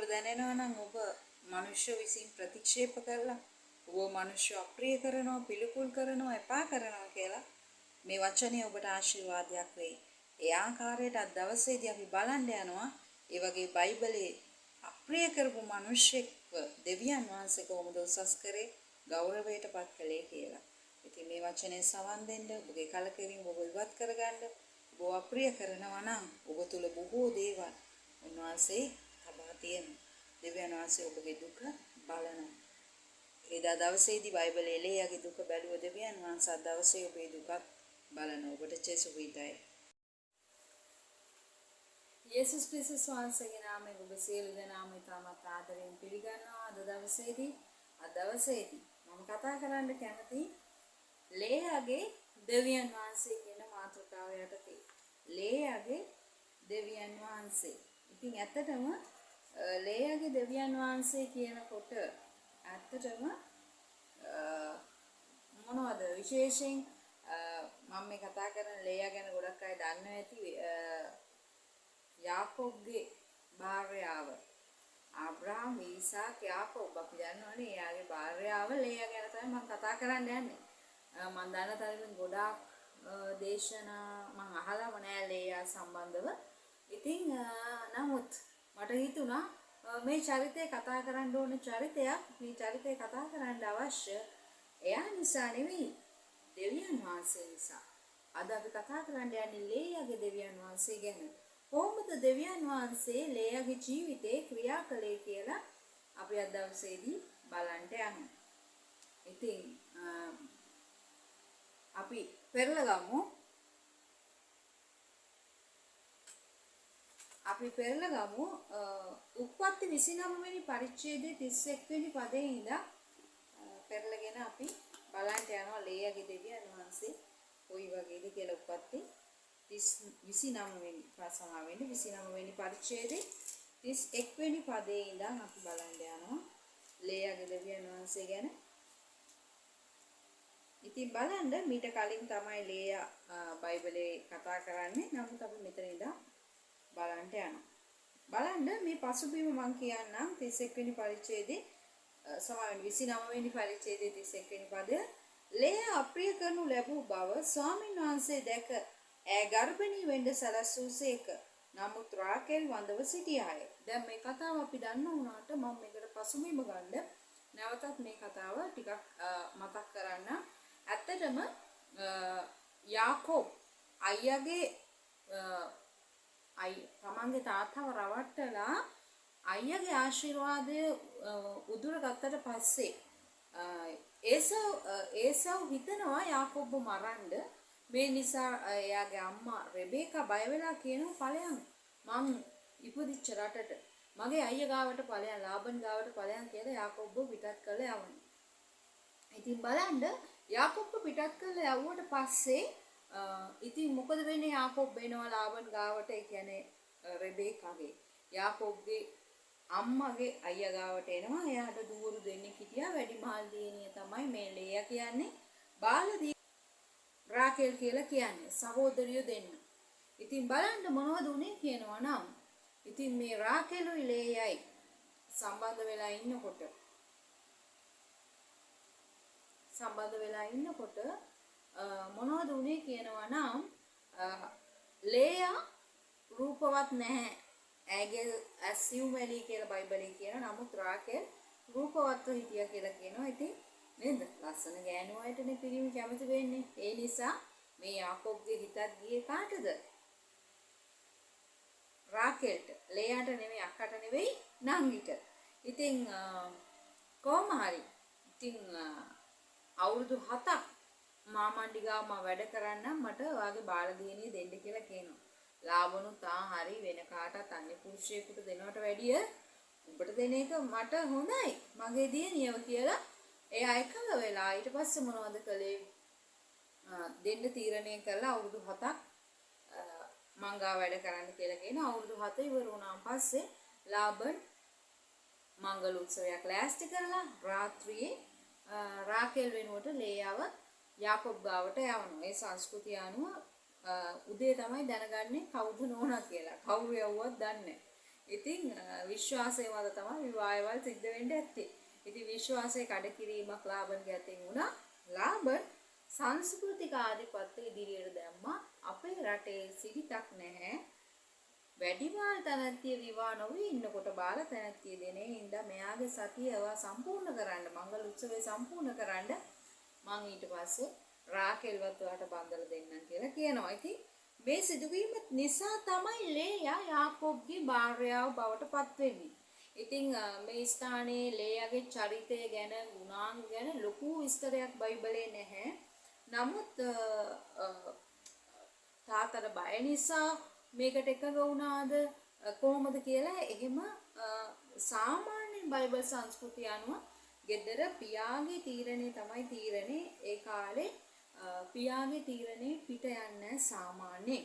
ඔබට දැනෙනවා නම් ඔබ මනුෂ්‍ය විසින් ප්‍රතික්ෂේප කරලා ඔබ මනුෂ්‍ය අප්‍රිය කරනවා, පිළිකුල් කරනවා, එපා කරනවා කියලා මේ වචනේ ඔබට ආශිර්වාදයක් වෙයි. ඒ ආකාරයට අද දවසේදී අපි බලන්න යනවා ඒ වගේ බයිබලයේ අප්‍රිය කරපු මිනිස්සෙක්ව දෙවියන් වහන්සේ කොහොමද උසස් කරේ ගෞරවයට පත් කළේ කියලා. ඉතින් මේ වචනේ සවන් දෙන්න ඔබගේ කලකිරීම ඔබ ඉවත් කරගන්න ඔබ අප්‍රිය කරනවා නම් ඔබ තුල බොහෝ දේවල් උන්වහන්සේ තබා තියෙනවා. දෙවියන් වහන්සේ ඔබගේ දුක බලනවා. එදා දවසේදී බයිබලයේ එලේයාගේ දුක බැලුව දෙවියන් වහන්සේ අද දවසේ ඔබේ දුකත් බලන ඔබට චේසුවිතයි. යේසුස් ක්‍රිස්තුස් වහන්සේගේ නාමයෙන් ඔබ සියලු දෙනාම ඉතාමත් ආදරයෙන් පිළිගන්නවා. අද දවසේදී මම කතා කරන්න කැමති ලේයාගේ දෙවියන් වහන්සේ කියන මාතෘකාව යටතේ. ලේයාගේ දෙවියන් වහන්සේ. ඉතින් ඇත්තටම ලේයාගේ දෙවියන් වහන්සේ කියනකොට ඇත්තටම මොනවද විශේෂයෙන් මම මේ කතා කරන ලේයා ගැන ගොඩක් අය දන්නවා ඇති. යාකෝබ්ගේ භාර්යාව ආබ්‍රහම්, ඊසාක්, යාකෝබ් අපි දන්නවනේ. එයාගේ භාර්යාව ලේයා ගැන තමයි මම කතා කරන්න යන්නේ. මම දන්න තරමින් ගොඩාක් දේශනා මම අහලම නෑ ලේයා සම්බන්ධව. ඉතින් නමුත් මට හිතුණා මේ චරිතය කතා කරන්න ඕන චරිතයක්. මේ චරිතය කතා කරන්න අවශ්‍ය එයා නිසා නෙවෙයි, දෙවියන් වහන්සේ නිසා. අද අපි කතා කරන්න යන්නේ ලේයාගේ දෙවියන් වහන්සේ ගැන. කොහොමද දෙවියන් වහන්සේ ලේයාගේ ජීවිතේ ක්‍රියා කළේ කියලා අපි අද දවසේදී බලන්න යනවා. ඉතින් අපි පෙරලගමු. උප්පත්ති 29 වෙනි පරිච්ඡේදයේ 31 වෙනි පදයේ ඉඳන් පෙරලගෙන අපි බලන්න යනවා ලේයාගේ දෙවියන් වහන්සේ කොයි වගේද කියලා. උප්පත්ති 29 වෙනි පරිච්ඡේදයේ 31 වෙනි පදයේ ඉඳන් අපි බලන්න යනවා ලේයාගේ දෙවියන් වහන්සේ ගැන. ඉතින් බලන්න මීට කලින් තමයි ලේයා බයිබලේ කතා කරන්නේ. නමුත් අපි මෙතන ඉඳන් බලන්න යනවා. බලන්න මේ පසුබිම මම කියන්නම් 31 වෙනි පරිච්ඡේදයේ 29 වෙනි පරිච්ඡේදයේ 31 වෙනි පදය. ලේයා අප්‍රිය කරනු ලැබූ බව ස්වාමීන් වහන්සේ දැක ඈ ගර්භණී වෙන්න සැලසූසේක. නමුත් රාකේල් වඳව සිටියාය. දැන් මේ කතාව අපි දන්න වුණාට මම මේකට පසුබිම ගන්න නැවතත් මේ කතාව ටිකක් මතක් කරන්න. ඇත්තටම යාකෝබ් අයියාගේ තමන්ගේ තාත්තව රවට්ටලා අයියාගේ ආශිර්වාදය උදුරගත්තට පස්සේ ඒසව් හිතනවා යාකෝබ්ව මරන්න. මේ නිසා එයාගේ අම්මා රෙබේකා බය වෙලා කියනවා ඵලයන් මං ඉපදිච්ච රටට මගේ අයියා ගාවට ඵලයන් ලාබන් ගාවට ඵලයන් කියලා යාකෝබ්ව පිටත් කරලා යවනවා. ඉතින් බලන්න යාකෝබ්ව පිටත් කරලා යවුවට පස්සේ ඉතින් මොකද වෙන්නේ? යාකෝබ් වෙනවා ලාබන් ගාවට, ඒ කියන්නේ රෙබේකාගේ යාකෝබ්ගේ අම්මගේ අයියා ගාවට එනවා. එයාට දූරු දෙන්නෙක් හිටියා. වැඩිමහල් දියණිය තමයි මේ ලේයා කියන්නේ. බාලදී රාකේල් කියලා කියන්නේ සහෝදරියෝ දෙන්න. ඉතින් බලන්න මොනවද උනේ කියනවා නම් ඉතින් මේ රාකේලුයි ලේයයි සම්බන්ධ වෙලා ඉන්නකොට මොනවද උනේ කියනවා නම් ලේයා රූපවත් නැහැ. ඇගේ ඇසියුමැලි කියලා බයිබලයේ කියන. නමුත් රාකේල් රූපවත්ව හිටියා කියලා කියනවා. ඉතින් නේද? ලස්සන ගෑනු අයටනේ පිරිමි කැමති වෙන්නේ. ඒ නිසා මේ යාකෝබ්ගේ හිතත් ගියේ කාටද? රාකේල්ට. ලේයාට නෙමෙයි, අක්කට නෙවෙයි, නංගිට. ඉතින් කොහොම හරි ඉතින් අවුරුදු 7ක් මාමණ්ඩි ගාව මම වැඩ කරන්නම්, මට ඔයාගේ බාල දියණිය දෙන්න කියලා කියනවා. ලාබනුත් හරි වෙන කාටත් අන්‍ය පුරුෂයෙකුට දෙනවට වැඩිය උඹට දෙන එක මට හොඳයි, මගේ දියණියව කියලා එයා එකඟ වෙලා ඊට පස්සේ මොනවද කළේ? දෙන්න තීරණය කළා අවුරුදු 7ක් මංගා වැඩ කරන්න කියලා කියන. අවුරුදු 7 ඉවර වුණාන් පස්සේ ලාබන් මංගල උත්සවයක් ලෑස්ති කරලා රාත්‍රියේ රාකේල් වෙනුවට ලේයාව යාකෝබ් ගාවට යවනවා. ඒ සංස්කෘතිය අනුව උදේ තමයි දැනගන්නේ කවුද නෝනා කියලා. කවුරු යවුවත් දන්නේ නැහැ. ඉතින් විශ්වාසය මත තමයි විවාහවල් සිද්ධ වෙන්නේ ඇත්තේ. ඉතින් විශ්වාසය කඩකිරීමක් ලාබන්ගේ අතින් වුණා. ලාබන් සංස්කෘතික ආධිපත්‍ය ඉදිරියට දැම්මා. අපේ රටේ සිරිතක් නැහැ. වැඩිමාල් තැනැත්තිය විවාහ නොවී ඉන්නකොට බාල තැනැත්තිය දෙනේ හින්දා මෙයාගේ සතියව සම්පූර්ණ කරන්න මංගල උත්සවය සම්පූර්ණ කරන්න මං ඊට පස්සේ රාකෙල්වත් ඔයාට බඳලා දෙන්නම් කියලා කියනවා. ඉතින් මේ සිදුවීම නිසා තමයි ලේයා යාකෝබ්ගේ භාර්යාව බවට පත් වෙන්නේ. ඉතින් මේ ස්ථානයේ ලේයාගේ චරිතය ගැන ගුණාංග ගැන ලොකු විස්තරයක් බයිබලේ නැහැ. නමුත් තාතර බය නිසා මේකට එකඟ වුණාද කොහොමද කියලා එහෙම සාමාන්‍ය බයිබල් සංස්කෘතිය අනුව ගෙදර පියාගේ තීරණය තමයි තීරණේ. ඒ කාලේ පියාගේ තීරණේ පිට යන්නේ සාමාන්‍යයෙන්.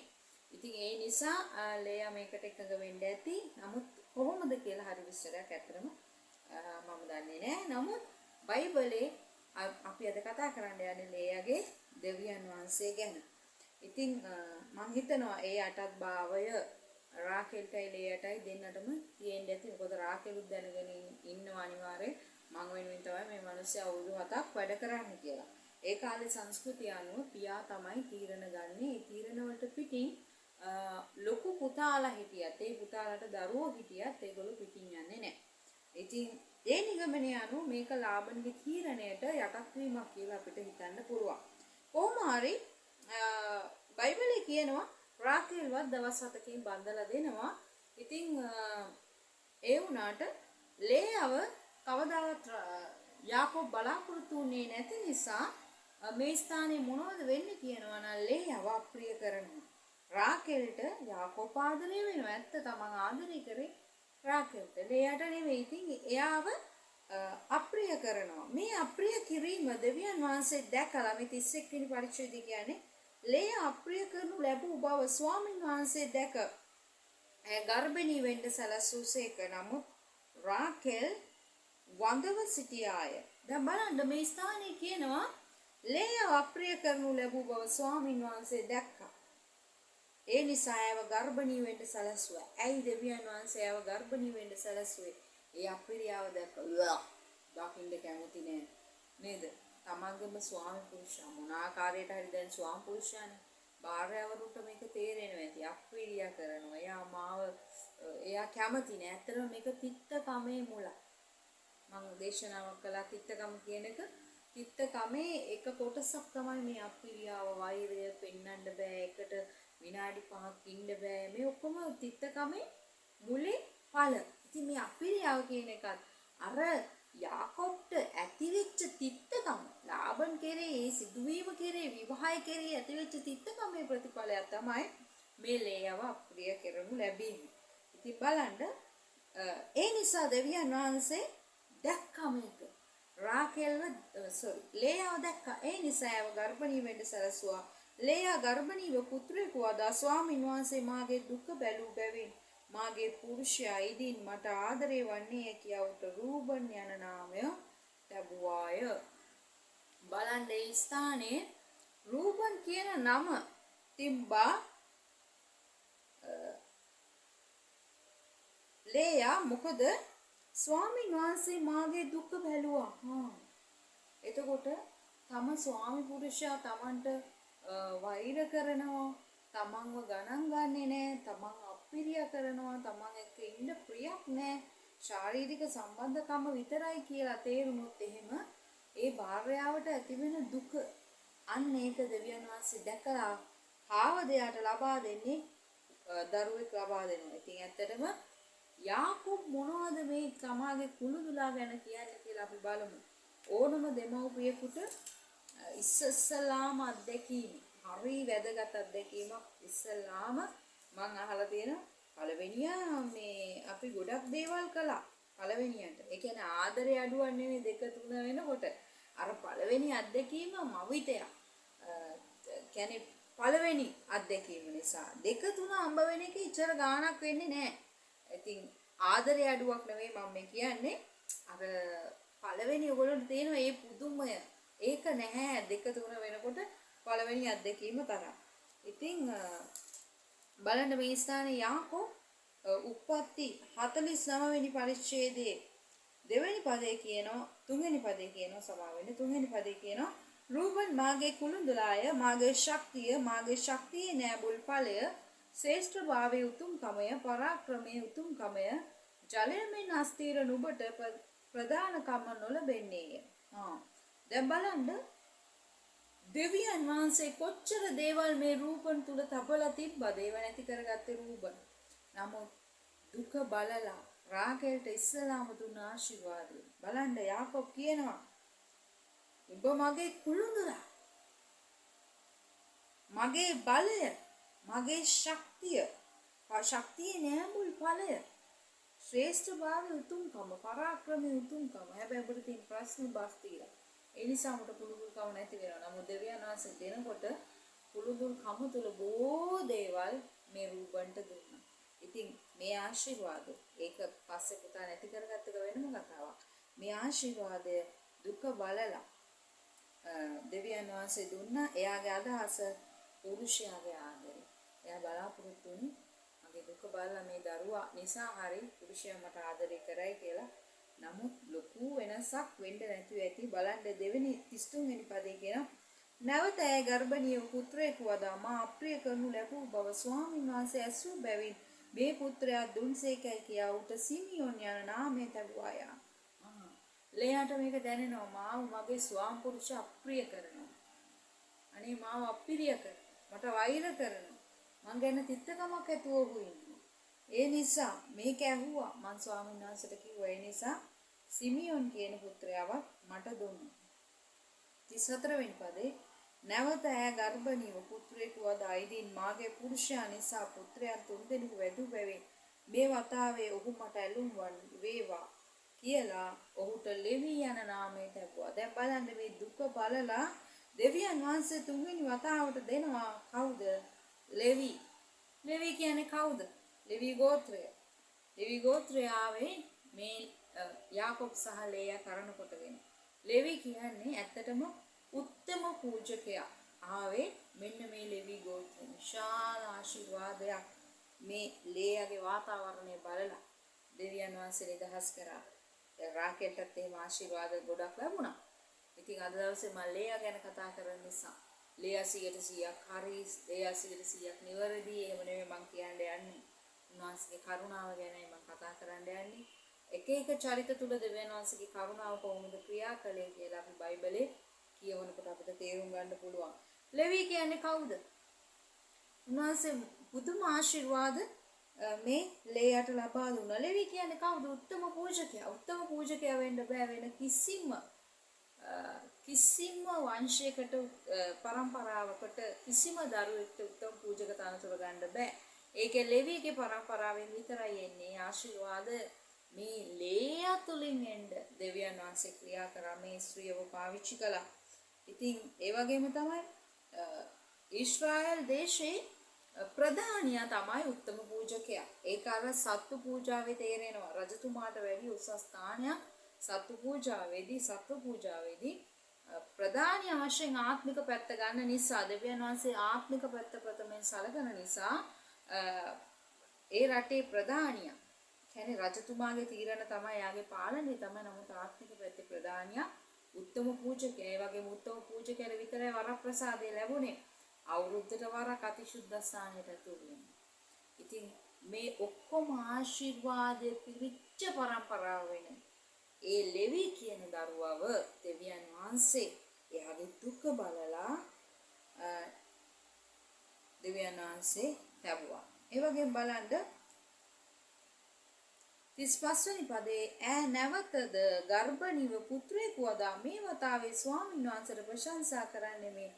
ඉතින් ඒ නිසා ලේයා මේකට එකඟ වෙන්න ඇති. නමුත් කොහොමද කියලා හරි විස්තරයක් ඇත්තටම මම දන්නේ නැහැ. නමුත් බයිබලේ අපි අද කතා කරන්න යන්නේ ලේයාගේ දෙවියන් වහන්සේ ගැන. ඉතින් මම හිතනවා ඒ අටත් භාවය රාකෙල්ටයි ලේයටයි දෙන්නටම තියෙන්න ඇති. මොකද රාකෙලුත් දැනගෙන ඉන්නවා අනිවාර්යෙන් මං වෙනුවෙන් තමයි මේ මිනිස්සු අවුරුදු 7ක් වැඩ කරන්නේ කියලා. ඒ කාලේ සංස්කෘතිය අනුව පියා තමයි තීරණ ගන්නේ. ඒ තීරණ වලට පිටින් ලොකු පුතාලා හිටියත් ඒ පුතාලට දරුවෝ හිටියත් ඒගොල්ලෝ පිටින් යන්නේ නැහැ. ඉතින් ඒ නිගමනය අනුව මේක ලාබන්ගේ තීරණයට යටත් වීමක් කියලා අපිට හිතන්න පුළුවන්. කොහොම හරි බයිබලේ කියනවා රාකේල්වත් දවස් 7කින් බඳලා දෙනවා. ඉතින් ඒ වුණාට ලේයව කවදාවත් යාකෝබ් බලාපොරොත්තු වෙන්නේ නැති නිසා මේ ස්ථානයේ මොනවද වෙන්නේ කියනවා නම් ලේයව අප්‍රිය කරනවා. රාකේල්ට යාකෝබ් ආදරය වෙනවා. ඇත්ත තමන් ආදරය කරේ රාකේල්ට. ලේයට නෙවෙයි. ඉතින් එයාව අප්‍රිය කරනවා. මේ අප්‍රිය කිරීම දෙවියන් වහන්සේ දැකලා මේ 31 වෙනි පරිච්ඡේදය කියන්නේ ලේයා අප්‍රිය කරනු ලැබූ බව ස්වාමීන් වහන්සේ දැක ගර්භණී වෙන්න සැලසුසේක. නමුත් රාකෙල් වඳව සිටියාය. දැන් බලන්න මේ ස්ථානයේ කියනවා ලේයා අප්‍රිය කරනු ලැබූ බව ස්වාමීන් වහන්සේ දැක්කා. ඒ නිසා ඇව ගර්භණී වෙන්න සැලසුවා. ඇයි දෙවියන් වහන්සේ ඇව ගර්භණී වෙන්න සැලසුවේ? ඒ අප්‍රියාව දැක්කලා දකින්න කැමති නෑ නේද? තමන්ගේම ස්වාමි පුරුෂයා මොන ආකාරයට හරි දැන් ස්වාමි පුරුෂයානේ භාර්යාවරුන්ට මේක තේරෙනවා ඇති. අප්‍රිය කරනවා. එයා කැමති නෑ. ඇත්තටම මේක තිත්තකමේ මුල. මම දේශනාවක් කළා තිත්තකම කියන එක. තිත්තකමේ එක කොටසක් තමයි මේ අප්‍රියාව, වෛරය පෙන්වන්න බෑ. එකට විනාඩි 5ක් ඉන්න බෑ. මේ ඔක්කොම තිත්තකමේ මුලේ ඵල. ඉතින් මේ අප්‍රියාව කියන එකත් අර යාකෝබ්ට ඇතිවෙච්ච තිත්තකම ලාබන් කෙරේ ඒ සිදුවීම කෙරේ විවාහය කෙරේ ඇතිවෙච්ච තිත්තකමේ ප්‍රතිඵලයක් තමයි මේ ලේයව අප්‍රිය කරනු ලැබීම. ඉතින් බලන්න ඒ නිසා දෙවියන් වහන්සේ දැක්කා මේක. ලේයව දැක්කා. ඒ නිසා ඒව ගර්භණී වෙන්න සැලසුවා. ලේයා ගර්භණීව පුත්‍රයෙකු වදා ස්වාමීන් වහන්සේ මාගේ දුක බැලූ බැවින් මාගේ පුරුෂයා ඉදින් මට ආදරේ වන්නේ කියවට රූබන් යන නාමය ලැබුවාය. බලන්න මේ ස්ථානයේ රූබන් කියන නම තිබ්බා. ලේයා මොකද ස්වාමීන් වහන්සේ මාගේ දුක බැලුවා. එතකොට තම ස්වාමි පුරුෂයා තමන්ට වෛර කරනවා, තමන්ව ගණන් ගන්නේ නැහැ, තමන් අප්‍රිය කරනවා, තමන් එක්ක ඉන්න ප්‍රියක් නැහැ, ශාරීරික සම්බන්ධකම විතරයි කියලා තේරුනොත් එහෙම ඒ භාර්යාවට ඇතිවෙන දුක අන්න ඒක දෙවියන් වහන්සේ දැකලා ආවදයට ලබා දෙන්නේ දරුවෙක් ලබා දෙනවා. ඉතින් ඇත්තටම යාකෝබ් මොනවද මේ තමාගේ කුළුදුලා ගැන කියන්නේ කියලා අපි බලමු. ඕනම දෙමව්පියෙකුට ඉස්සෙල්ලාම අත්දැකීම හරි වැදගත් අත්දැකීමක්. ඉස්සෙල්ලාම මම අහලා තියෙන පළවෙනියා මේ අපි ගොඩක් දේවල් කළා පළවෙනියට. ඒ කියන්නේ ආදරේ අඩුවක් නෙවෙයි 2 3 වෙනකොට අර පළවෙනි අත්දැකීම මවිතයක්. කියන්නේ පළවෙනි අත්දැකීම නිසා 2 3 හම්බ වෙන එක ඉච්චර ගාණක් වෙන්නේ නැහැ. ඉතින් ආදරේ අඩුවක් නෙවෙයි මම මේ කියන්නේ. අර පළවෙනි ඔයගොල්ලන්ට තියෙන මේ පුදුමය ඒක නැහැ 2 3 වෙනකොට පළවෙනි අත්දැකීම තරම්. ඉතින් බලන්න මේ ස්ථානයේ යාකෝබ් උප්පත්ති 49 වෙනි පරිච්ඡේදයේ දෙවෙනි පදේ කියනවා තුන්වෙනි පදේ කියනවා සමා වෙන්නේ තුන්වෙනි පදේ කියනවා රූපන් මාගේ කුළුඳුලාය මාගේ ශක්තියේ නෑබුල් ඵලය ශ්‍රේෂ්ඨ භාවයේ උතුම්කමය පරාක්‍රමයේ උතුම්කමය ජලය මෙන් අස්තීර නුඹට ප්‍රධාන කම නොලබෙන්නේය. දැන් බලන්න දෙවියන් වහන්සේ කොච්චර දේවල් මේ රූපන් තුල තබලා තිබ්බද ඒව නැති කරගත්තේ රූපන්. නමුත් දුක බලලා රාගයට ඉස්සලාම දුන්න ආශිර්වාදය. බලන්න යාකෝබ් කියනවා ඔබ මගේ කුළුඳුලා. මගේ බලය, මගේ ශක්තියේ නෑමුල් ඵලය. ශ්‍රේෂ්ඨ භාවය උතුම්කම, පරාක්‍රමයේ උතුම්කම. හැබැයි ඔබට තියෙන ප්‍රශ්නේ බස් තියලා. ඒ නිසා මට කුළුඳුල්කම නැති වෙනවා. නමුත් දෙවියන් වහන්සේ දෙනකොට කුළුඳුල්කම තුල බොහෝ දේවල් මේ රූපන්ට දුන්නා. ඉතින් මේ ආශිර්වාද ඒක පස්සේ පුතා නැති කරගත්ත එක වෙනම කතාවක්. මේ ආශිර්වාදය දුක බලලා දෙවියන් වහන්සේ දුන්නා. එයාගේ අදහස පුරුෂයාගේ ආදරය. එයා බලාපොරොත්තු වුණේ මගේ දුක බලලා මේ දරුවා නිසා හරි පුරුෂයා මට ආදරය කරයි කියලා. නමුත් ලොකු වෙනසක් වෙන්න නැතුව ඇති. බලන්න දෙවෙනි 33 වෙනි පදේ කියනවා නැවත ඇය ගර්භණීය පුත්‍රයෙකු වදා මා අප්‍රිය කරනු ලැබූ බව ස්වාමීන් වහන්සේ ඇසූ බැවින් මේ පුත්‍රයා දුන්සේකයි කියා උට සිමියෝන් යන නාමය තැබුවාය. ලෙයාට මේක දැනෙනවා මාව මගේ ස්වාම පුරුෂ අප්‍රිය කරනවා. අනේ මාව අප්‍රිය කරනවා. මට වෛර කරනවා. මං ගැන තිත්තකමක් ඇතුව ඔහු ඉන්නවා. ඒ නිසා මේක ඇහුවා මං ස්වාමීන් වහන්සේට කිව්වා. ඒ නිසා සිමියෝන් කියන පුත්‍රයාවත් මට දුන්නා. 34 වෙනි පදේ නැවත ඇය ගර්භණීව පුත්‍රයෙකු වදා ඉදින් මාගේ පුරුෂයා නිසා පුත්‍රයන් තුන්දෙනෙකු වැදූ බැවින් මේ වතාවේ ඔහු මට ඇලුම් වේවා කියලා ඔහුට ලෙවි යන නාමය තැබුවා. දැන් බලන්න මේ දුක බලලා දෙවියන් වහන්සේ තුන්වෙනි වතාවට දෙනවා කවුද? ලෙවි. ලෙවි කියන්නේ කවුද? ලෙවි ගෝත්‍රය. ලෙවි ගෝත්‍රය ආවේ මේ යාකෝබ් සහ ලේයා කරන කොටගෙන. ලෙවි කියන්නේ ඇත්තටම උත්තම පූජකයා. ආවේ මෙන්න මේ ලෙවි ගෝත්‍රය. විශාල ආශිර්වාදයක් මේ ලේයාගේ වාතාවරණය බලලා දෙවියන් වහන්සේ නිදහස් කරා. රාකේල්ටත් එහෙම ආශිර්වාද ගොඩක් ලැබුණා. ඉතින් අද දවසේ මම ලේයා ගැන කතා කරන නිසා ලේයා 100%ක් හරි, ලේයා 100%ක් නිවැරදි. එහෙම නෙමෙයි මම කියන්න යන්නේ. උන්වහන්සේගේ කරුණාව ගැනයි මම කතා කරන්න යන්නේ. එක එක චරිත තුල දෙවියන් වහන්සේගේ කරුණාව කොහොමද ක්‍රියා කළේ කියලා අපි බයිබලේ කියවනකොට අපිට තේරුම් ගන්න පුළුවන්. ලෙවි කියන්නේ කවුද? උන්වහන්සේ පුදුම ආශිර්වාද මේ ලේයාට ලබා දුන්නා. ලෙවි කියන්නේ කවුද? උත්තම පූජකයා. උත්තම පූජකයා වෙන්න බෑ වෙන කිසිම වංශයකට පරම්පරාවකට කිසිම දරුවෙක්ට උත්තම පූජක තනතුර ගන්න බෑ. ඒකේ ලෙවිගේ පරම්පරාවෙන් විතරයි එන්නේ ආශිර්වාද. මේ ලේයා තුලින් එන්න දෙවියන් වහන්සේ ක්‍රියා කරා. මේ ස්ත්‍රියව පාවිච්චි කළා. ඉතින් ඒ වගේම තමයි ඊශ්‍රායල් දේශේ ප්‍රධානියා තමයි උත්තම පූජකයා. ඒක අර සත්තු පූජාවේ තේරෙනවා. රජතුමාට වැඩි උසස් ස්ථානයක් සත්තු පූජාවේදී ප්‍රධානිය වශයෙන් ආත්මික පැත්ත ගන්න නිසා දෙවියන් වහන්සේ ආත්මික පැත්ත ප්‍රථමයෙන් සලකන නිසා ඒ රටේ ප්‍රධානියා කියන්නේ රජතුමාගේ තීරණ තමයි යාගේ පාලනය තමයි. නමුත් ආත්මික පැත්තේ ප්‍රධානියා උත්තම පූජකයා. ඒ වගේම උත්තම පූජකයාට විතරයි වරප්‍රසාදය ලැබුණේ. අවුරුද්දට වරක් අතිශුද්ධ ස්ථානයට ඇතුළු වෙනවා. ඉතින් මේ ඔක්කොම ආශිර්වාදයේ පිරිච්ච පරම්පරාව වෙන ඒ ලෙවි කියන දරුවව දෙවියන් වහන්සේ එයාගේ දුක බලලා දෙවියන් වහන්සේ ලැබුවා. ඒ වගේම බලන්න 35 වෙනි පදේ ඈ නැවතද ගර්භණීව පුත්‍රයෙකු වදා මේ වතාවේ ස්වාමීන් වහන්සේට ප්‍රශංසා කරන්නේ මේ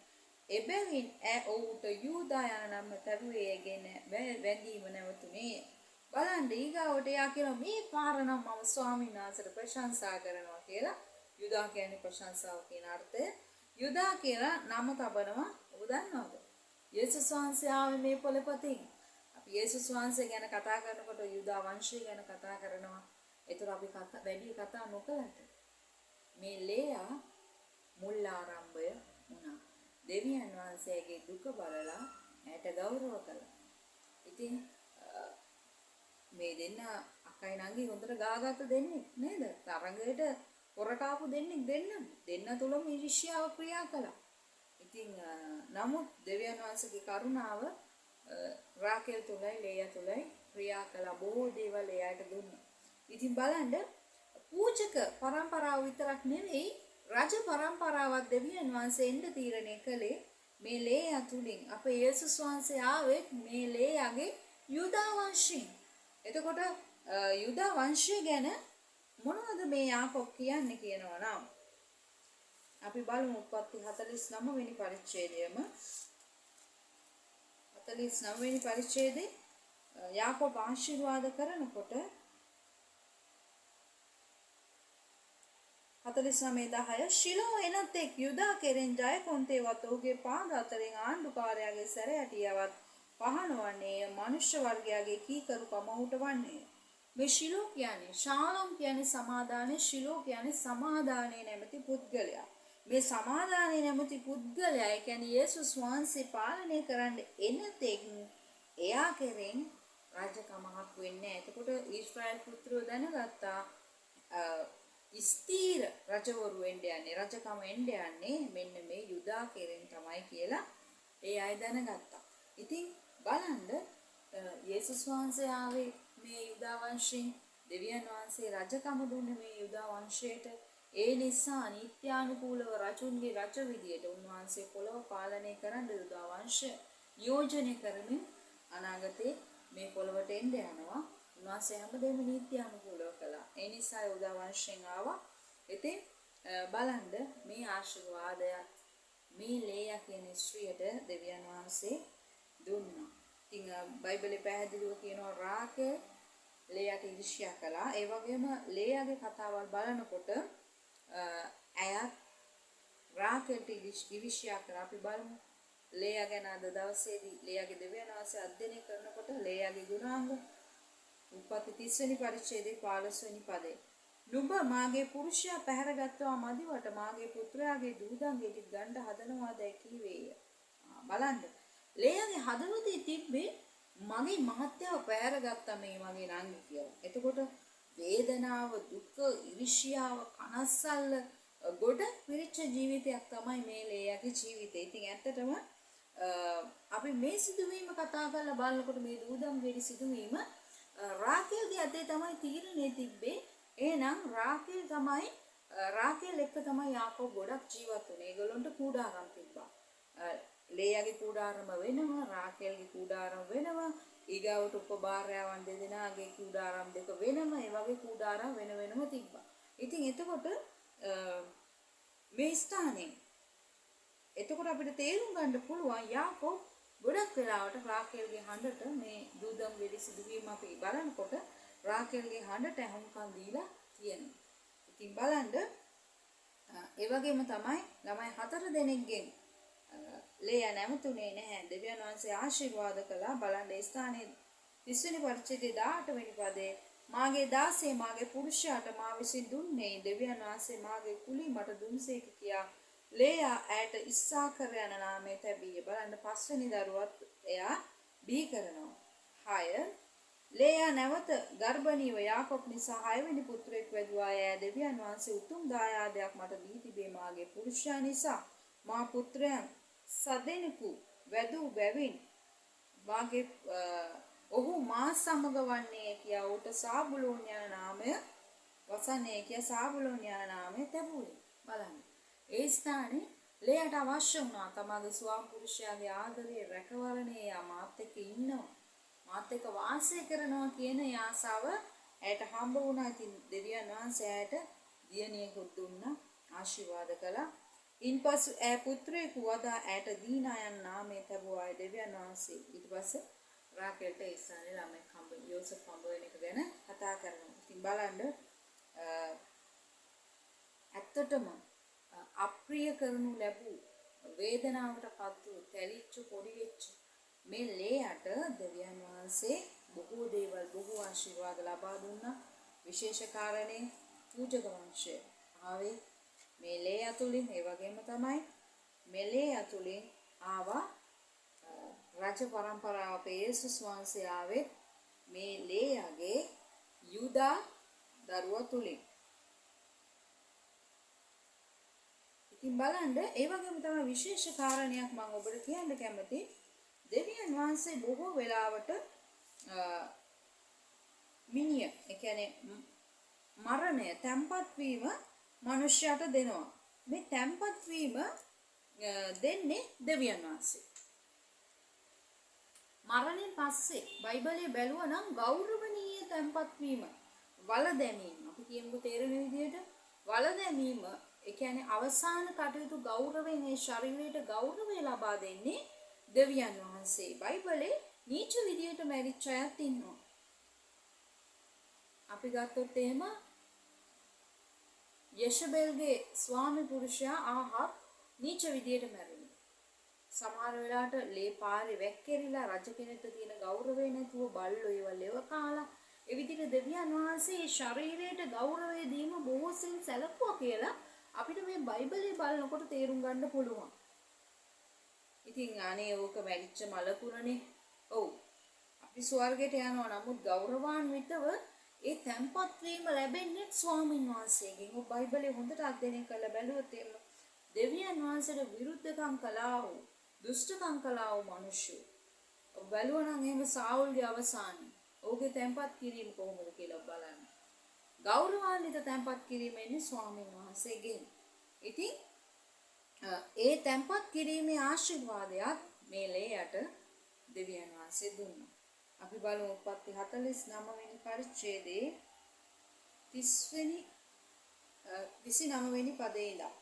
එබැවින් ඔහුට යූදා යන නම තැබුවේගෙන වැඳීම නැවතුනේ. බලන්න ඊගාවට යා කියනවා මේ පාර නම් මම ස්වාමීන් වහන්සේට ප්‍රශංසා කරනවා කියලා. යුදා කියන්නේ ප්‍රශංසාව කියන අර්ථය. යුදා කියලා නම තබනවා. ඔබ දන්නවද? යේසුස් වහන්සේ ආවේ මේ පොළපතින්. අපි යේසුස් වහන්සේ ගැන කතා කරනකොට යුදා වංශය ගැන කතා කරනවා. ඒතර අපි වැඩි කතා නොකලට මේ ලේයා මුල් ආරම්භය වුණා. දෙවියන් වහන්සේගේ දුක බලලා ඇයට ගෞරව කළා. ඉතින් මේ දෙන්න අක්කයි නංගි හොඳට ගාගත්ත දෙන්නේ නේද? තරඟයට පොරට ආපු දෙන්න තුලම ඊර්ෂ්‍යාව ක්‍රියා කළා. ඉතින් නමුත් දෙවියන් වහන්සේගේ කරුණාව රාකේල් තුලයි ලේයා තුලයි ක්‍රියා කළා. බොහෝ දේවල් එයාට දුන්නා. ඉතින් බලන්න පූජක පරම්පරාව විතරක් නෙවෙයි රජ පරම්පරාවක් දෙවියන් වහන්සේ එන්න තීරණය කළේ මේ ලේයා තුලින්. අපේ යේසුස් වහන්සේ ආවේ මේ ලේයාගේ යුදා වංශයෙන්. එතකොට යුදා වංශය ගැන මොනවද මේ යාකෝබ් කියන්නේ කියනවා නම් අපි බලමු උත්පත්ති 49 වෙනි පරිච්ඡේදයම 49 වෙනි පරිච්ඡේදේ යාකෝබ් ආශිර්වාද කරනකොට 49:10 ශිලෝ එනත් එක් යුදා කෙරෙන් ජයකොන්තේවත් ඔහුගේ පාද අතරින් ආණ්ඩුකාරයාගේ සැරයටියවත් පහනවන්නේ මනුෂ්‍ය වර්ගයාගේ කීකරුකම ඔහුට වන්නේ. මේ ශිලෝ කියන්නේ ශාලෝම් කියන්නේ සමාදානයේ ශිලෝ කියන්නේ සමාදානයේ නැමැති පුද්ගලයා. මේ සමාදානයේ නැමැති පුද්ගලයා ඒ කියන්නේ යේසුස් වහන්සේ පාලනය කරන්න එනතෙක් එයා කෙරෙන් රාජකමක් වෙන්නේ නැහැ. එතකොට ඊශ්‍රායල් පුත්‍රයෝ දැනගත්තා ස්ථීර රජවරු වෙන්න යන්නේ රජකම එන්න යන්නේ මෙන්න මේ යුදා කෙරෙන් තමයි කියලා ඒ අය දැනගත්තා. ඉතින් බලන්න යේසුස් වහන්සේ ආවේ මේ යුදා වංශයෙන් දෙවියන් වහන්සේ රජකම දුන්නේ මේ යුදා වංශයට. ඒ නිසා නිත්‍යානුකූලව රජුන්ගේ රජ විදියට උන්වහන්සේ පොළොව පාලනය කරන්න යුදා වංශය නියෝජනය කරමින් අනාගතේ මේ පොළොවට එන්න යනවා. උන්වහන්සේ හැමදේම නීත්‍යානුකූලව කළා. ඒ නිසා යුදා වංශයෙන් ආවා. ඉතින් බලන්න මේ ආශිර්වාදයත් මේ ලේයා කියන ස්ත්‍රියට දෙවියන් වහන්සේ දුන්නා. ඉතින් බයිබලේ පැහැදිලිව කියනවා රාකේල් ලේයාට ඊර්ෂ්‍යා කළා. ඒ වගේම ලේයාගේ කතාවල් බලනකොට ඇයත් රාකේල්ට ඊර්ෂ්‍යා කරා. අපි බලමු ලේයා ගැන අද දවසේදී ලේයාගේ දෙවියන් වහන්සේ අධ්‍යයනය කරනකොට ලේයාගේ ගුණාංග උප්පත්ති 30 වෙනි පරිච්ඡේදයේ 15 වෙනි පදේ නුඹ මාගේ පුරුෂයා පැහැරගත්වා මදිවට මාගේ පුත්‍රයාගේ දූදන්ගෙට ගන්න හදනවාදයි කීවේය. බලන්න ලේයාගේ හදවතේ තිබ්බේ මගේ මහත්යව පැහැරගත්තා මේ මගේ නංගි කියලා. එතකොට වේදනාව දුක ඉරිෂියාව කනස්සල්ල ගොඩ පිරිච්ච ජීවිතයක් තමයි මේ ලේයාගේ ජීවිතය. ඉතින් ඇත්තටම අපි මේ සිදුවීම කතා කරලා බලනකොට මේ දූදන්ගෙට සිදුවීම රාකේල්ගේ අතේ තමයි තීරණය තිබ්බේ. එහෙනම් රාකේල් එක්ක තමයි යාකෝබ් ගොඩක් ජීවත් වුනේ. ඒගොල්ලන්ට කූඩාරම් තිබ්බා. ලේයාගේ කූඩාරම වෙනවා, රාකේල්ගේ කූඩාරම වෙනවා. ඊගාවට උපභාර්යාවන් දෙදෙනාගේ කූඩාරම් දෙක වෙනම, ඒ වගේ කූඩාරම් වෙන වෙනම තිබ්බා. ඉතින් එතකොට මේ ස්ථානේ එතකොට අපිට තේරුම් ගන්න පුළුවන් යාකෝබ් ගොඩක් වෙලාවට රාකේල්ගේ හඬට මේ දූදම් වෙලි සිදුවීම අපි බලනකොට රාකේල්ගේ හඬට අහුම්කම් දීලා තියෙනවා. ඉතින් බලන්න ඒ වගේම තමයි ළමයි 4 දෙනෙක්ගෙන් ලේයා නැමතුනේ නැහැ. දෙවියන් වහන්සේ ආශිර්වාද කළා. බලන්න ඒ ස්ථානයේ 30 වෙනි පරිච්ඡේදයේ 18 වෙනි පදේ මාගේ දාසේ මාගේ පුරුෂයාට මා විසින් දුන්නේ දෙවියන් වහන්සේ මාගේ කුලී මට දුන්සේක කියා ලේයා ඇයට ඉස්සාකර යන නාමය තැබීය. බලන්න 5 වෙනි දරුවත් එයා බිහි කරනවා. 6 ලේයා නැවත ගර්භණීව යාකෝබ් නිසා 6 වෙනි පුත්‍රයෙක් වැදුවා. එයා දෙවියන් වහන්සේ උතුම් දායාදයක් මට දී තිබේ මාගේ පුරුෂයා නිසා මා පුත්‍රයන් සදෙනෙකු වැදූ බැවින් මාගේ ඔහු මා සමග වන්නේ කියා ඌට සාබුලෝන් යන නාමය වසන්නේ කියා සාබුලෝන් යන නාමය තැබුවේ. බලන්න ඒ ස්ථානේ ලේයාට අවශ්‍ය වුණා තමගේ ස්වාම පුරුෂයාගේ ආදරේ රැකවරණේ මාත් එක්ක ඉන්නවා මාත් එක්ක වාසය කරනවා කියන ආසාව ඇයට හම්බ වුණා. ඉතින් දෙවියන් වහන්සේ ඇයට දියණියෙකුත් දුන්නා, ආශිර්වාද කළා. ඉන්පසු ඇය පුත්‍රයෙකු වදා ඇයට දීනා යන නාමය තැබුවා දෙවියන් වහන්සේ. ඊට පස්සේ රාකේල්ට ඒ ස්ථානේ ළමෙක් හම්බ යෝසෙෆ් හම්බ වෙන එක ගැන කතා කරනවා. ඉතින් බලන්න ඇත්තටම අප්‍රිය කරනු ලැබූ වේදනාවටපත් වූ තැලිච්ච පොඩි වෙච්ච මේ ලේයාට දෙවියන් වහන්සේ බොහෝ දේවල් බොහෝ ආශිර්වාද ලබා දුන්නා. විශේෂ කාරණේ පූජක වංශය ආවේ මේ ලේයා තුලින්. ඒ වගේම තමයි මේ ලේයා තුලින් ආවා රජ පරම්පරාව අපේ යේසුස් වහන්සේ ආවේ මේ ලේයාගේ යුදා දරුවා තුලින්. ඉතින් බලන්න ඒ වගේම තමයි විශේෂ කාරණයක් මම ඔබට කියන්න කැමති. දෙවියන් වහන්සේ බොහෝ වෙලාවට මිනිය, ඒ කියන්නේ මරණය, තැන්පත් වීම මිනිස්යාට දෙනවා. මේ තැන්පත් වීම දෙන්නේ දෙවියන් වහන්සේ. මරණයෙන් පස්සේ බයිබලයේ බැලුවා නම් ගෞරවණීය තැන්පත් වීම, වල දැමීම, අපි කියමුකෝ තේරෙන විදිහට වල දැමීම, ඒ කියන්නේ අවසාන කටයුතු ගෞරවයෙන් මේ ශරීරයට ගෞරවය ලබා දෙන්නේ දෙවියන් වහන්සේ. බයිබලේ නීච විදියට මැරිච්ච අයත් ඉන්නවා. අපි ගත්තොත් එහෙම යෂබෙල්ගේ ස්වාමි පුරුෂයා ආහාබ් නීච විදියට මැරුණා. සමහර වෙලාවට ලේ පාරේ වැක්කිරිලා රජ කෙනෙක්ට තියෙන ගෞරවය නැතුව බල්ලෝ ඒව ලෙව කාලා ඒ විදිහට දෙවියන් වහන්සේ ශරීරයට ගෞරවය දීම බොහෝසෙන් සැලකුවා කියලා අපිට මේ බයිබලයේ බලනකොට තේරුම් ගන්න පුළුවන්. ඉතින් අනේ ඕක මැරිච්ච මලකුණනේ. ඔව්. අපි ස්වර්ගයට යනවා. නමුත් ගෞරවාන්විතව ඒ තැන්පත් වීම ලැබෙන්නේ ස්වාමීන් වහන්සේගෙන්. ඔබ බයිබලයේ හොඳට අධ්‍යයනය කරලා බැලුවොත් එimhe දෙවියන් වහන්සේට විරුද්ධකම් කළා වූ, දුෂ්ටකම් කළා වූ මිනිස්සු. ඔබ බැලුවා නම් එහෙම සාවුල්ගේ අවසානය. ඔහුගේ තැන්පත් කිරීම කොහොමද කියලා බලන්න. ගෞරවාන්විත තැන්පත් කිරීම එන්නේ ස්වාමීන් වහන්සේගෙන්. ඉතින් ඒ තැන්පත් කිරීමේ ආශිර්වාදයක් මේ ලේයට දෙවියන් වහන්සේ දුන්නා. අපි බලමු උප්පත්ති 49 වෙනි පරිච්ඡේදයේ 29 වෙනි පදේ ඉඳලා.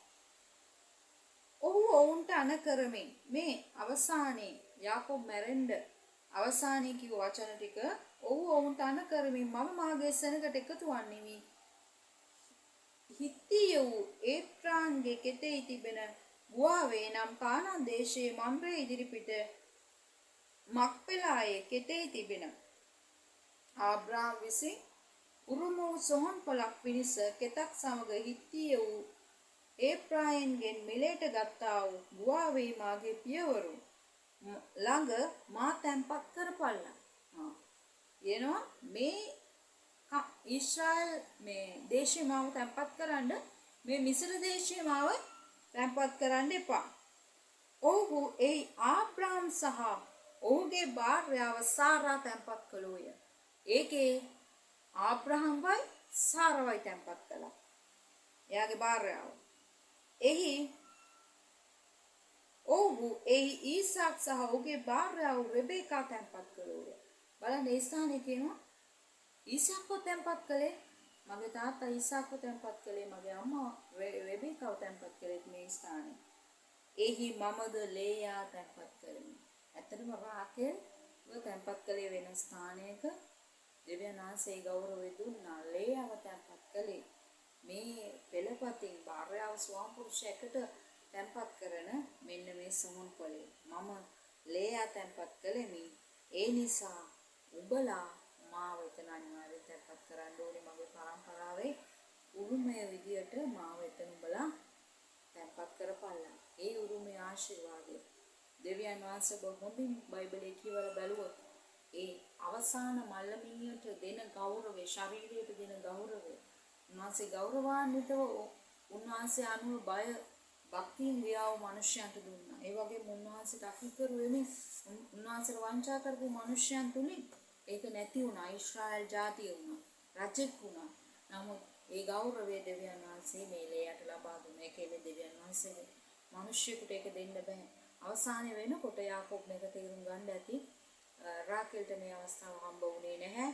ඔහු ඔවුන්ට අණ කරමින් මේ අවසානයේ යාකෝබ් මැරෙන්න අවසානයේ කිව්ව වචන ටික ඔහු ඔවුන්ට අණ කරමින් මම මාගේ සෙනඟට එකතු වන්නෙමි. හිත්තිය වූ ඒෆ්‍රාන්ගේ කෙතෙහි තිබෙන ගුවාවේ නම් කානාන් දේශයේ මම්රේ ඉදිරිපිට මක්පෙලායේ කෙතෙහි තිබෙන ආබ්‍රාම් විසින් උරුම වූ සොහොන් පොලක් පිණිස කෙතක් සමග හිත්තිය වූ ඒෆ්‍රායින්ගෙන් මිලේට ගත්තා වූ ගුවාවේ මාගේ පියවරු ළඟ මා තැන්පත් කරපල්ලා. එනවා මේ ඊශ්‍රායල් මේ දේශේ මාව තැන්පත් කරන්න, මේ මිස්ර දේශේ මාව තැන්පත් කරන්න එපා. ඔහු ඒ ආබ්‍රාම් සහ ඔහුගේ භාර්යාව සාරා තැන්පත් කළෝය. ඒකේ ආබ්‍රහම්වයි සාරාවයි තැන්පත් කළා. එයාගේ භාර්යාව. එහි ඔහු ඒ ඊසාක් සහ ඔහුගේ භාර්යාව රෙබේකා තැන්පත් කළෝය. බලන්න ඒ ස්ථානයේ කියනවා ඊසාක්ව තැන්පත් කළේ මගේ තාත්තා, ඊසාක්ව තැන්පත් කළේ මගේ අම්මා, රෙබේකාව තැන්පත් කළේ මේ ස්ථානයේ. එහි මමද ලේයා තැන්පත් කළෙමි. ඇත්තටම රාකේල් තැන්පත් කළේ වෙන ස්ථානයක. දෙවියන් වහන්සේ ගෞරවය දුන්නා. ලේයාව තැන්පත් කළේ මේ පෙළපතින් භාර්යාව ස්වාම පුරුෂයෙකුට තැන්පත් කරන මෙන්න මේ සොහොන් පොලේ මම ලේයා තැන්පත් කළෙමි. ඒ නිසා උඹලා මාව එතන අනිවාර්යයෙන් තැන්පත් කරන්න ඕනේ. මගේ පරම්පරාවේ උරුමය විදියට මාව එතන උඹලා තැන්පත් කරපල්ලා. ඒ උරුමයේ ආශිර්වාදය දෙවියන් වහන්සේ බොහොමින් බයිබලයේ කියවලා බැලුවොත් ඒ අවසාන මල්ලමිණියට දෙන ගෞරවය, ශරීරයට දෙන ගෞරවය, උන්වහන්සේ ගෞරවාන්විතව උන්වහන්සේ අනුව බය භක්තියෙන් ගියා වූ මිනිසයන්ට දුන්නා. ඒ වගේම උන්වහන්සේට අකිකරු වෙමින් උන්වහන්සේට වංචා කරපු මිනිසයන් තුලින් ඒක නැති වුණා. ඊශ්‍රායල් ජාතිය වුණා, රජෙක් වුණා. නමුත් ඒ ගෞරවය දෙවියන් වහන්සේ මේ ලේයට ලබා දුන්නා. ඒකේ දෙවියන් වහන්සේගේ මිනිසෙකුට ඒක දෙන්න බෑ. අවසානයේ වෙනකොට යාකෝබ් මේක තේරුම් ගන්න ඇති. රාකේල්ට මේ අවස්ථාව හම්බ වුණේ නැහැ.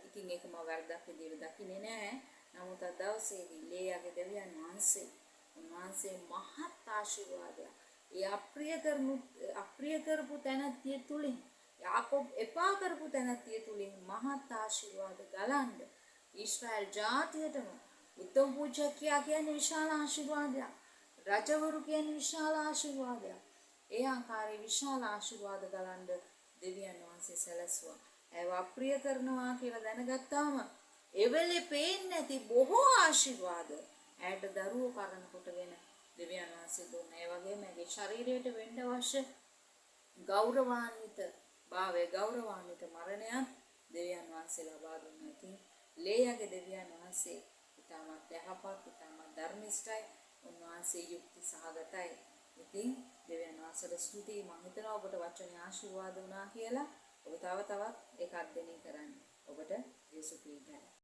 ඉතින් ඒක මම වැරද්දක් විදියට දකින්නේ නැහැ. නමුත් අද දවසේදී ලේයාගේ දෙවියන් වහන්සේ උන්වහන්සේ මහත් ආශිර්වාදයක් ඒ අප්‍රිය කරපු තැනැත්තිය තුලින්, යාකෝබ් එපා කරපු තැනැත්තිය තුලින් මහත් ආශිර්වාද ගලන්න ඊශ්‍රායල් ජාතියටම උත්තම පූජකයා කියන්නේ විශාල ආශිර්වාදයක්. රජවරු කියන්නේ විශාල ආශිර්වාදයක්. ඒ ආකාරයේ විශාල ආශිර්වාද ගලන්න දෙවියන් වහන්සේ සැලසුවා. ඒව අප්‍රිය කරනවා කියලා දැනගත්තාම එවෙලේ පේන්නේ නැති බොහෝ ආශිර්වාද ඇයට දරුවෝ කරන කොටගෙන දෙවියන් වහන්සේ දුන්නා. ඒ වගේම ඇගේ ශරීරයට වෙන්න අවශ්‍ය ගෞරවාන්විත භාවය, ගෞරවාන්විත මරණයත් දෙවියන් වහන්සේ ලබා දුන්නා. ඉතින් ලේයාගේ දෙවියන් වහන්සේ ඉතාමත් යහපත්, ඉතාමත් ධර්මිෂ්ඨයි, උන්වහන්සේ යුක්ති සහගතයි. ඉතින් දෙවියන් වහන්සේට ස්තුතියි. මම හිතනවා ඔබට වචනේ ආශිර්වාද වුණා කියලා. ඔබ තව තවත් ඒක අධ්‍යයනය කරන්න. ඔබට යේසුස් ක්‍රීස්තුයි.